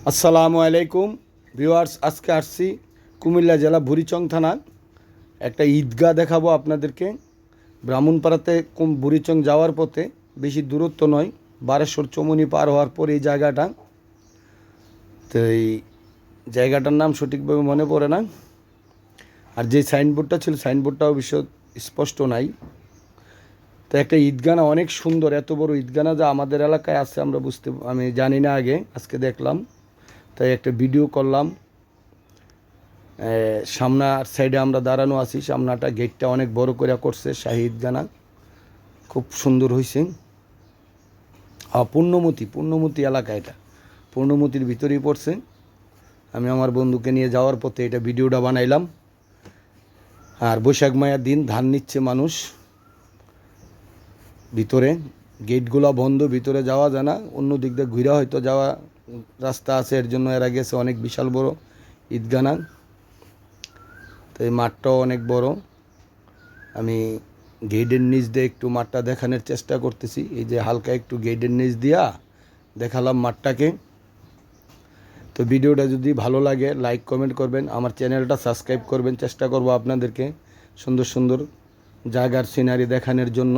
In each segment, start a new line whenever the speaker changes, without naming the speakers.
আসসালামু আলাইকুম ভিউয়ার্স, আজকে আসছি কুমিল্লা জেলা বুড়িচং থানা একটা ঈদগাহ দেখাবো আপনাদেরকে। ব্রাহ্মণপাড়াতে বুড়িচং যাওয়ার পথে, বেশি দূরত্ব নয়, বারেশ্বর চমুনি পার হওয়ার পর এই জায়গাটা। তো এই জায়গাটার নাম সঠিকভাবে মনে পড়ে না, আর যে সাইনবোর্ডটা ছিল সাইনবোর্ডটাও বিশদ স্পষ্ট নাই। তো একটা ঈদগানা অনেক সুন্দর, এত বড় ঈদগানা যা আমাদের এলাকায় আছে আমি জানি না আগে, আজকে দেখলাম, তাই একটা ভিডিও করলাম। সামনার সাইডে আমরা দাঁড়ানো আছি, সামনাটা গেটটা অনেক বড় করে করছে, শাহী ঈদগানা খুব সুন্দর হয়েছে। পূর্ণমতি এলাকা, এটা পূর্ণমতির ভিতরেই পড়ছে। আমি আমার বন্ধুকে নিয়ে যাওয়ার পথে এটা ভিডিওটা বানাইলাম। আর বৈশাখ মায়ার দিন ধান নিচ্ছে মানুষ, ভিতরে গেটগুলো বন্ধ, ভিতরে যাওয়া যায় না, অন্য দিক দিয়ে ঘুরে হয়তো যাওয়া রাস্তা আছে, এর জন্য এরা গেছে। অনেক বিশাল বড় ঈদগানা, তো এই মাঠটাও অনেক বড়। আমি গেটের নিচ দিয়ে একটু মাঠটা দেখানোর চেষ্টা করতেছি, এই যে হালকা একটু গেটের নিচ দিয়া দেখালাম মাঠটাকে। তো ভিডিওটা যদি ভালো লাগে লাইক কমেন্ট করবেন, আমার চ্যানেলটা সাবস্ক্রাইব করবেন। চেষ্টা করব আপনাদেরকে সুন্দর সুন্দর জায়গার সিনারি দেখানোর জন্য।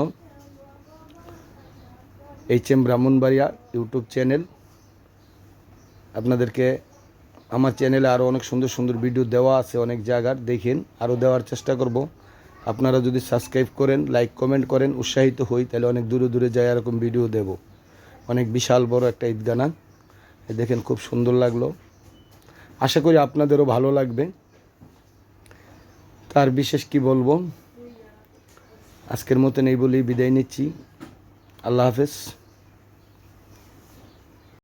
HM ব্রাহ্মণবাড়িয়া ইউটিউব চ্যানেল, আপনাদেরকে আমার চ্যানেলে আরও অনেক সুন্দর সুন্দর ভিডিও দেওয়া আছে, অনেক জায়গার দেখেন, আরও দেওয়ার চেষ্টা করব। আপনারা যদি সাবস্ক্রাইব করেন, লাইক কমেন্ট করেন, উৎসাহিত হই, তাহলে অনেক দূরে দূরে যায় এরকম ভিডিও দেব। অনেক বিশাল বড় একটা ঈদগানা, দেখেন খুব সুন্দর লাগলো। আশা করি আপনাদেরও ভালো লাগবে। তার বিশেষ কি বলবো, আজকের মতন এই বলেই বিদায় নিচ্ছি। আল্লাহ হাফেজ।